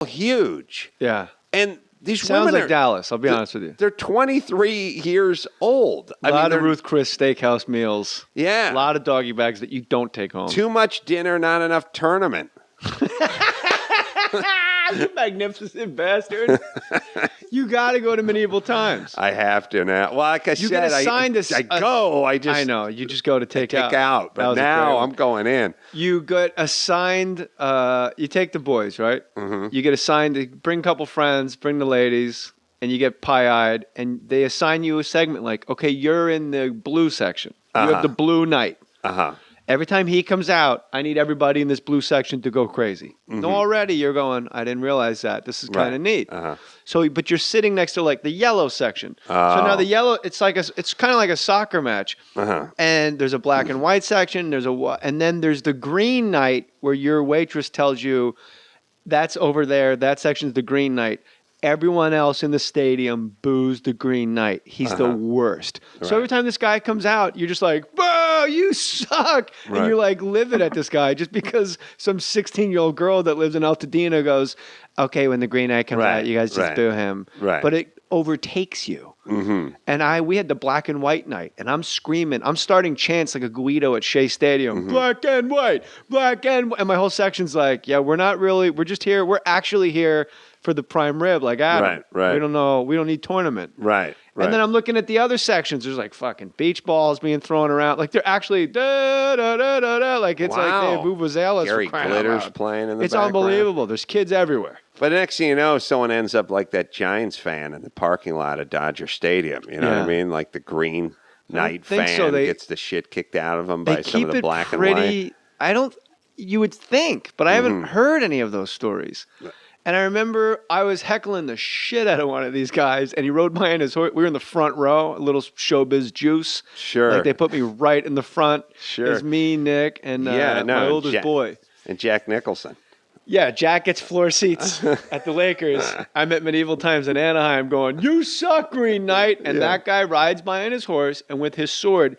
huge. Yeah. And these Sounds women like Dallas, I'll be honest with you. They're 23 years old. A lot of Ruth Chris Steakhouse meals. Yeah. A lot of doggy bags that you don't take home. Too much dinner, not enough tournament. You magnificent bastard. You got to go to medieval times. I have to now. Well, like I You said, get assigned I know. You just go to take out. But now I'm going in. You get assigned, you take the boys, right? Mm-hmm. You get assigned to bring a couple friends, bring the ladies, and you get pie-eyed, and they assign you a segment like, okay, you're in the blue section. You have the blue night. Uh-huh. Every time he comes out, I need everybody in this blue section to go crazy. Mm-hmm. No, already you're going, I didn't realize that. This is kind of neat. Uh-huh. So, but you're sitting next to like the yellow section. So now the yellow, it's kind of like a soccer match. Uh-huh. And there's a black and white section. And then there's the green night where your waitress tells you that's over there. That section's the green night. Everyone else in the stadium boos the Green Knight. He's the worst. Right. So every time this guy comes out, you're just like, "Boo, you suck!" Right. And you're like livid at this guy just because some 16-year-old girl that lives in Altadena goes, "Okay, when the Green Knight comes out, you guys just boo him." Right. But it overtakes you. Mm-hmm. And we had the black and white night, and I'm screaming. I'm starting chants like a Guido at Shea Stadium. Mm-hmm. Black and white, black and white. And my whole section's like, yeah, we're just here. We're actually here for the prime rib, like Adam. Right. We don't know. We don't need tournament. Right. And then I'm looking at the other sections. There's like fucking beach balls being thrown around. Like they're actually da da da da da. Like it's like they have vuvuzelas. Gary Glitter's playing in the background. Unbelievable. There's kids everywhere. But next thing you know, someone ends up like that Giants fan in the parking lot of Dodger Stadium. You know what I mean? Like the Green Knight fan gets the shit kicked out of him by some of the black and white. You would think, but I haven't heard any of those stories. And I remember I was heckling the shit out of one of these guys, and he rode by in his horse. We were in the front row, a little showbiz juice. Sure. Like they put me right in the front. Sure. It was me, Nick, and my oldest boy. And Jack Nicholson. Yeah, Jack gets floor seats at the Lakers. I'm at medieval times in Anaheim going, "You suck, Green Knight." And that guy rides by on his horse, and with his sword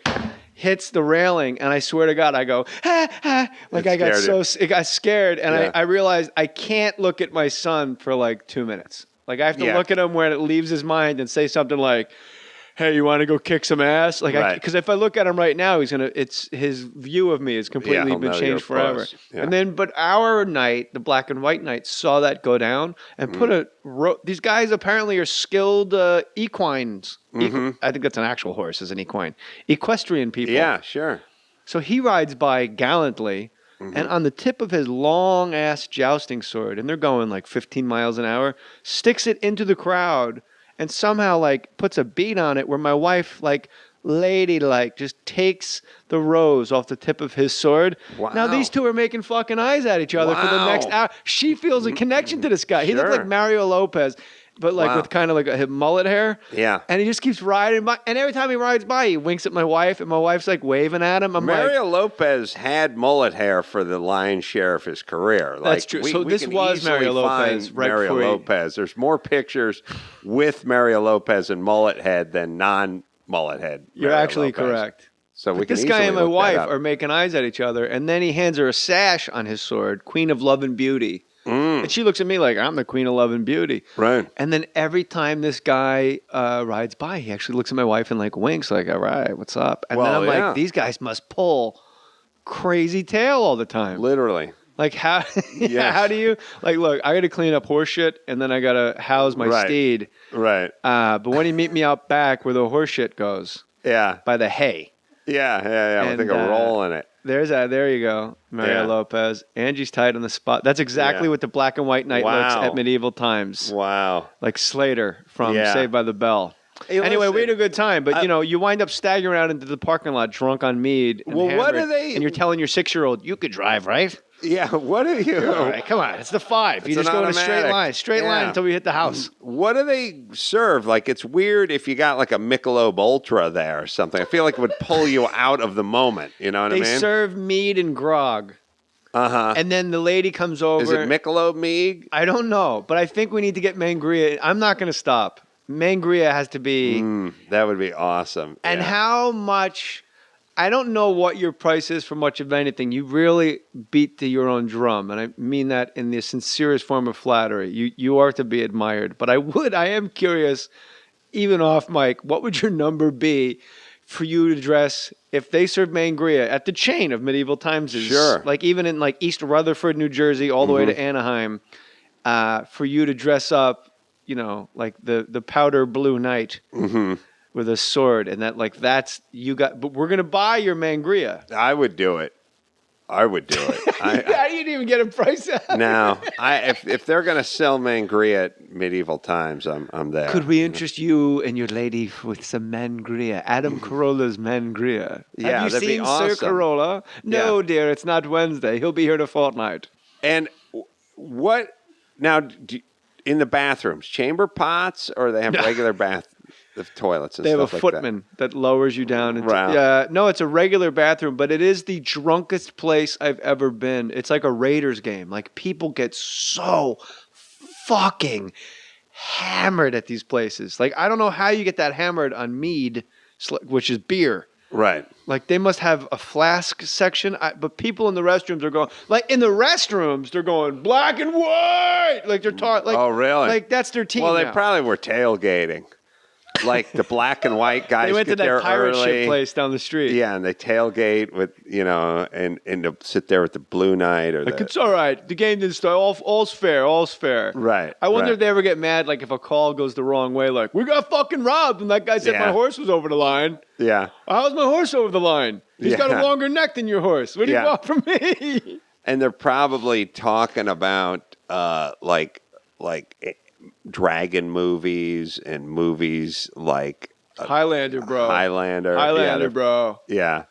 hits the railing, and I swear to God, I go, ha, ha. Like I got scared, and I realized I can't look at my son for like 2 minutes. Like I have to look at him when it leaves his mind and say something like, "Hey, you want to go kick some ass?" Like, because if I look at him right now, it's his view of me has completely been changed forever. Yeah. And then, but our night, the black and white night, saw that go down and these guys apparently are skilled equines. I think that's an actual horse, is an equine. Equestrian people. Yeah, sure. So he rides by gallantly, and on the tip of his long ass jousting sword, and they're going like 15 miles an hour, sticks it into the crowd. And somehow, like, puts a beat on it where my wife, like, ladylike, just takes the rose off the tip of his sword. Wow. Now, these two are making fucking eyes at each other for the next hour. She feels a connection to this guy. He looked like Mario Lopez, but, like, with kind of like a mullet hair. Yeah. And he just keeps riding by. And every time he rides by, he winks at my wife, and my wife's, like, waving at him. Mario Lopez had mullet hair for the lion's share of his career. That's true. So this was Mario Lopez. Mario Lopez. There's more pictures with Mario Lopez and mullet head than non-mullet head. You're actually correct. So but this guy and my wife are making eyes at each other, and then he hands her a sash on his sword, Queen of Love and Beauty. And she looks at me like, I'm the Queen of Love and Beauty. Right. And then every time this guy rides by, he actually looks at my wife and like winks, like, all right, what's up? And then I'm like, these guys must pull crazy tail all the time. Literally. Like, how do you, like, look, I got to clean up horse shit, and then I got to house my steed. Right. But when you meet me out back where the horse shit goes, by the hay. Yeah. With like a roll in it. There you go, Mario Lopez. Angie's tight on the spot. That's exactly what the black and white night looks at medieval times. Wow. Like Slater from Saved by the Bell. Hey, anyway, we had a good time, but you wind up staggering out into the parking lot drunk on mead. And what are they? And you're telling your 6-year-old, you could drive, right? Yeah, what are you? All right, come on, it's the 5. You just go in a straight line until we hit the house. What do they serve? Like, it's weird if you got like a Michelob Ultra there or something. I feel like it would pull you out of the moment. You know what I mean? They serve mead and grog. And then the lady comes over. Is it Michelob mead? I don't know, but I think we need to get Mangria. I'm not going to stop. Mangria has to be. That would be awesome. And how much I don't know what your price is for much of anything. You really beat to your own drum, and I mean that in the sincerest form of flattery. You are to be admired. But I am curious, even off mic, what would your number be for you to dress if they serve Mangria at the chain of Medieval Times? Sure. Like even in like East Rutherford, New Jersey, all the way to Anaheim, for you to dress up, like the powder blue knight. Mm-hmm. With a sword, and that's you got. But we're gonna buy your Mangria. I would do it. I didn't even get a price out. No, if they're gonna sell Mangria at Medieval Times, I'm there. Could we interest you and your lady with some Mangria? Adam Carolla's Mangria. Yeah, have you that'd seen be awesome. Sir Carolla? No, dear, it's not Wednesday. He'll be here in a fortnight. And what now? In the bathrooms, chamber pots, or they have regular the toilets and they have stuff a like footman that lowers you down. Wow. No, it's a regular bathroom, but it is the drunkest place I've ever been. It's like a Raiders game. Like people get so fucking hammered at these places. Like I don't know how you get that hammered on mead, which is beer. Right. Like they must have a flask section, but people in the restrooms are going like in the restrooms they're going black and white. Like they're talking. Like, oh really? Like that's their team. Well, they now. probably were tailgating. Like the black and white guys they went to that pirate early. ship place down the street. Yeah, and they tailgate with and to sit there with the blue knight or it's all right. The game didn't start. All's fair. All's fair. Right. I wonder if they ever get mad, like if a call goes the wrong way, like we got fucking robbed, and that guy said my horse was over the line. Yeah. How's my horse over the line? He's got a longer neck than your horse. What do you want from me? And they're probably talking about like dragon movies and movies like Highlander, bro. Highlander, bro. Yeah.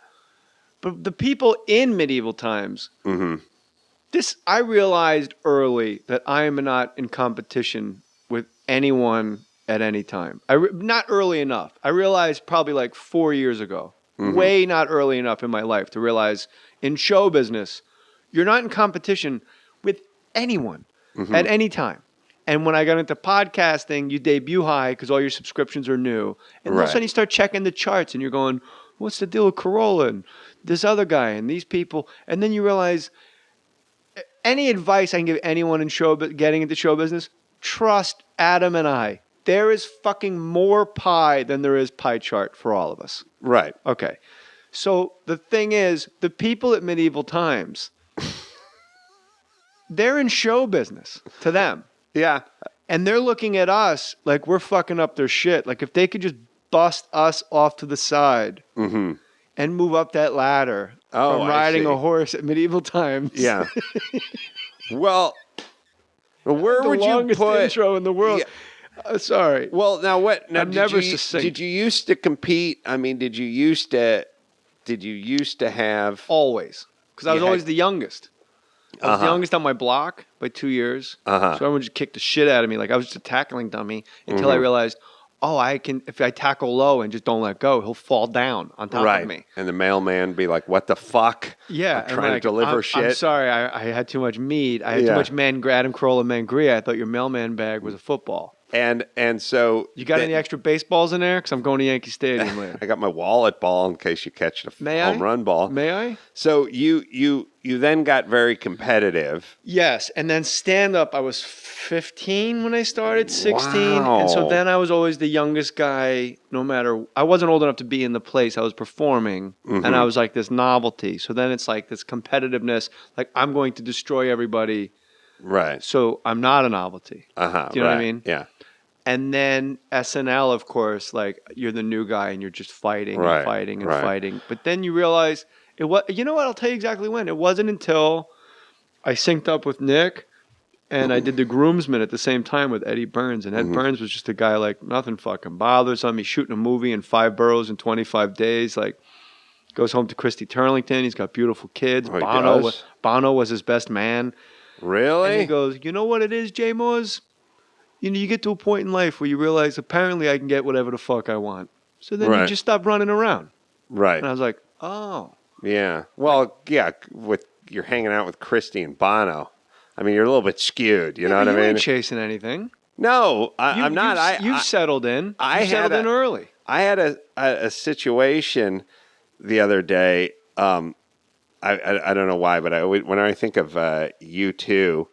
But the people in Medieval Times, I realized early that I am not in competition with anyone at any time. Not early enough. I realized probably like 4 years ago. Way not early enough in my life to realize in show business, you're not in competition with anyone at any time. And when I got into podcasting, you debut high because all your subscriptions are new. And all of a sudden you start checking the charts and you're going, what's the deal with Carolla and this other guy and these people? And then you realize any advice I can give anyone in getting into show business, trust Adam and I. There is fucking more pie than there is pie chart for all of us. Right. Okay. So the thing is, the people at Medieval Times, they're in show business to them. Yeah. And they're looking at us like we're fucking up their shit. Like if they could just bust us off to the side and move up that ladder from riding a horse at Medieval Times. Yeah. Well, where would you put... the longest intro in the world. Yeah. Sorry. Well, now what? Now, succinct. Did you used to compete? I mean, did you used to have... Always. Because I was always the youngest. I was the youngest on my block by 2 years. So everyone just kicked the shit out of me. Like I was just a tackling dummy until I realized, if I tackle low and just don't let go, he'll fall down on top of me. And the mailman be like, what the fuck? Yeah. I'm trying to deliver shit. I'm sorry. I had too much meat. I had too much Adam Carolla Mangria. I thought your mailman bag was a football. And so... You got any extra baseballs in there? Because I'm going to Yankee Stadium later. I got my wallet ball in case you catch the home run ball. May I? So you then got very competitive. Yes. And then stand-up, I was 15 when I started, 16. Wow. And so then I was always the youngest guy, no matter... I wasn't old enough to be in the place. I was performing. And I was like this novelty. So then it's like this competitiveness. Like, I'm going to destroy everybody. Right. So I'm not a novelty. Do you know what I mean? Yeah. And then SNL, of course, like you're the new guy and you're just fighting and fighting and fighting. But then you realize you know what? I'll tell you exactly when. It wasn't until I synced up with Nick and I did the groomsman at the same time with Eddie Burns. And Ed Burns was just a guy like nothing fucking bothers him. He's shooting a movie in 5 boroughs in 25 days. Like goes home to Christy Turlington. He's got beautiful kids. Bono was his best man. Really? And he goes, you know what it is, J. Moors? You get to a point in life where you realize apparently I can get whatever the fuck I want. So then you just stop running around. Right. And I was like, oh. Yeah. Well, yeah, you're hanging out with Christy and Bono. I mean, you're a little bit skewed, you know what I mean? You ain't chasing anything. No, I'm not. You've settled in. You settled in early. I had a situation the other day. I don't know why, but when I think of U2,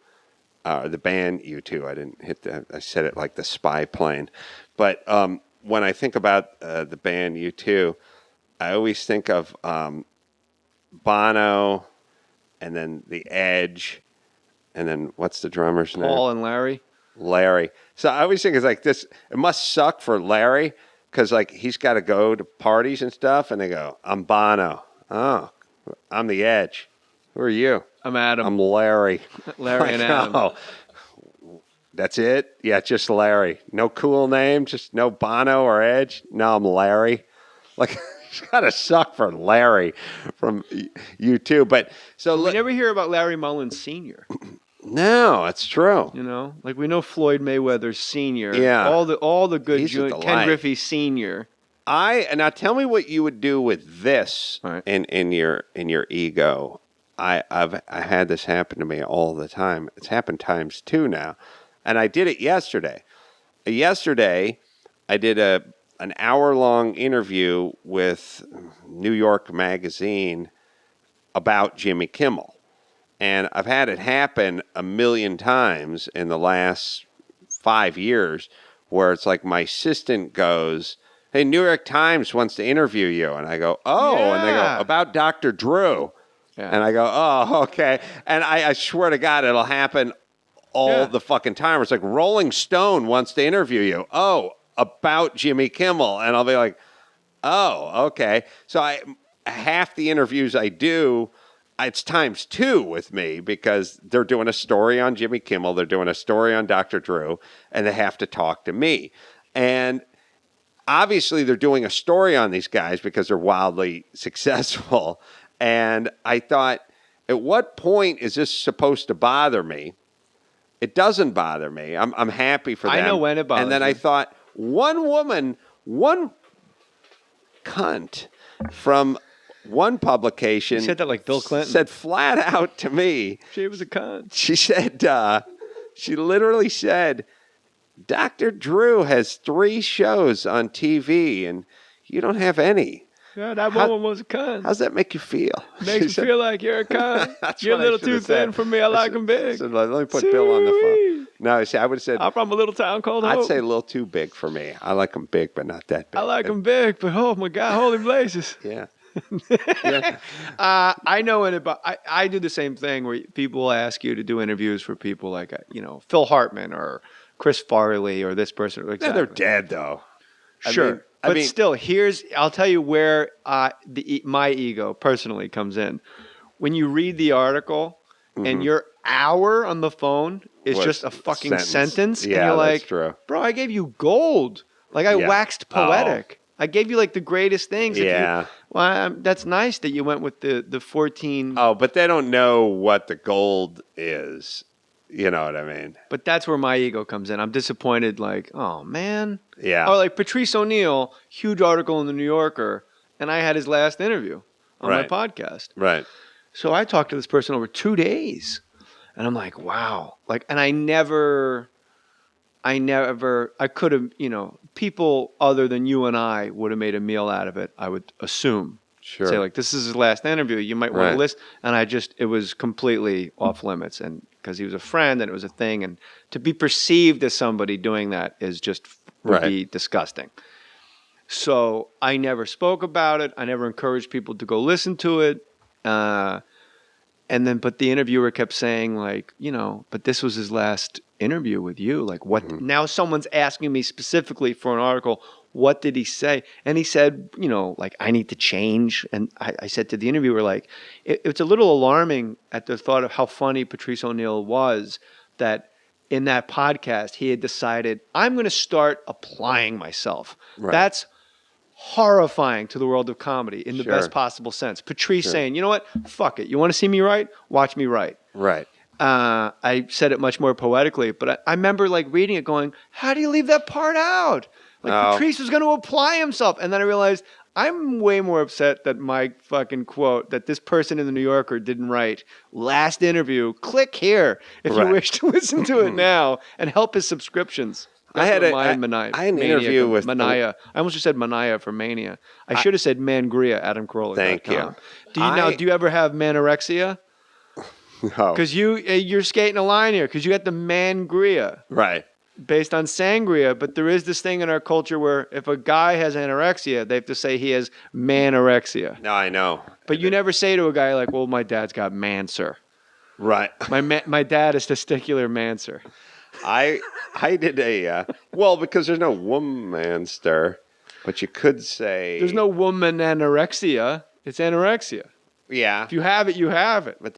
the band U2, I didn't hit that. I said it like the spy plane. But when I think about the band U2, I always think of Bono, and then The Edge, and then what's the drummer's name? Paul and Larry. Larry. So I always think it's like this. It must suck for Larry because like he's got to go to parties and stuff, and they go, "I'm Bono." Oh, I'm The Edge. Who are you? I'm Adam. I'm Larry. Larry and Adam. Oh, that's it? Yeah, just Larry. No cool name? Just no Bono or Edge? No, I'm Larry. Like, it's got to suck for Larry from U2. But so we never hear about Larry Mullins Sr. No, it's true. You know, like we know Floyd Mayweather Sr. Yeah. All the good Ken Griffey Sr. Now tell me what you would do with this in your ego. I had this happen to me all the time. It's happened times 2 now. And I did it yesterday. Yesterday, I did an hour-long interview with New York Magazine about Jimmy Kimmel. And I've had it happen a million times in the last 5 years where it's like my assistant goes, "Hey, New York Times wants to interview you." And I go, "Oh." Yeah. And they go, "About Dr. Drew." Yeah. And I go, "Oh, okay." And I swear to God, it'll happen all the fucking time. It's like Rolling Stone wants to interview you. "Oh, about Jimmy Kimmel." And I'll be like, "Oh, okay." So half the interviews I do, it's times 2 with me because they're doing a story on Jimmy Kimmel, they're doing a story on Dr. Drew, and they have to talk to me. And obviously they're doing a story on these guys because they're wildly successful. And I thought, at what point is this supposed to bother me? It doesn't bother me. I'm happy for them. I know when it bothers And then I thought, one woman, one cunt from one publication. You said that like Bill Clinton. Said flat out to me. She was a cunt. She said, she literally said, "Dr. Drew has 3 shows on TV and you don't have any." Yeah, that woman was a cunt. How's that make you feel? Makes me feel like you're a cunt. You're a little too thin for me. I like him big. So let me put Bill on the phone. No, I would have said, I'm from a little town called Hope. I'd say a little too big for me. I like him big, but not that big. I like him big, but oh my God, holy blazes. Yeah. I know it, but I do the same thing where people ask you to do interviews for people like, Phil Hartman or Chris Farley or this person. Exactly. Yeah, they're dead though. Sure. But still, I'll tell you where my ego personally comes in. When you read the article and your hour on the phone is just a fucking sentence, and you're like, true. Bro, I gave you gold. Like I waxed poetic. I gave you like the greatest things. Yeah. That's nice that you went with the 14. Oh, but they don't know what the gold is. You know what I mean? But that's where my ego comes in. I'm disappointed, like, oh, man. Yeah. Or like Patrice O'Neill, huge article in the New Yorker, and I had his last interview on my podcast. Right. So I talked to this person over 2 days, and I'm like, wow. Like, and I could have, people other than you and I would have made a meal out of it, I would assume. Sure. Say, like, this is his last interview. You might want to listen. And it was completely off limits. And because he was a friend and it was a thing. And to be perceived as somebody doing that would be disgusting. So I never spoke about it. I never encouraged people to go listen to it. But the interviewer kept saying, like, but this was his last interview with you. Like, what? Mm-hmm. Now someone's asking me specifically for an article. What did he say? And he said, like, I need to change. And I said to the interviewer, like, it's a little alarming at the thought of how funny Patrice O'Neill was, that in that podcast, he had decided, I'm going to start applying myself. Right. That's horrifying to the world of comedy in the best possible sense. Patrice saying, you know what? Fuck it. You want to see me write? Watch me write. Right. I said it much more poetically, but I remember like reading it going, how do you leave that part out? Like Patrice was going to apply himself. And then I realized I'm way more upset that my fucking quote that this person in the New Yorker didn't write. Last interview, click here if you wish to listen to it now and help his subscriptions. I had an interview with Mania. I almost just said Mania for mania. I should have said Mangria, Adam Carolla. Thank you. Do you ever have manorexia? No. Because you're skating a line here. Because you got the Mangria. Right. Based on sangria, but there is this thing in our culture where if a guy has anorexia, they have to say he has manorexia. No, I know. But you never say to a guy like, well, my dad's got manser. Right. My dad is testicular manser. I did because there's no womanster, but you could say there's no woman anorexia. It's anorexia. Yeah. If you have it, you have it. But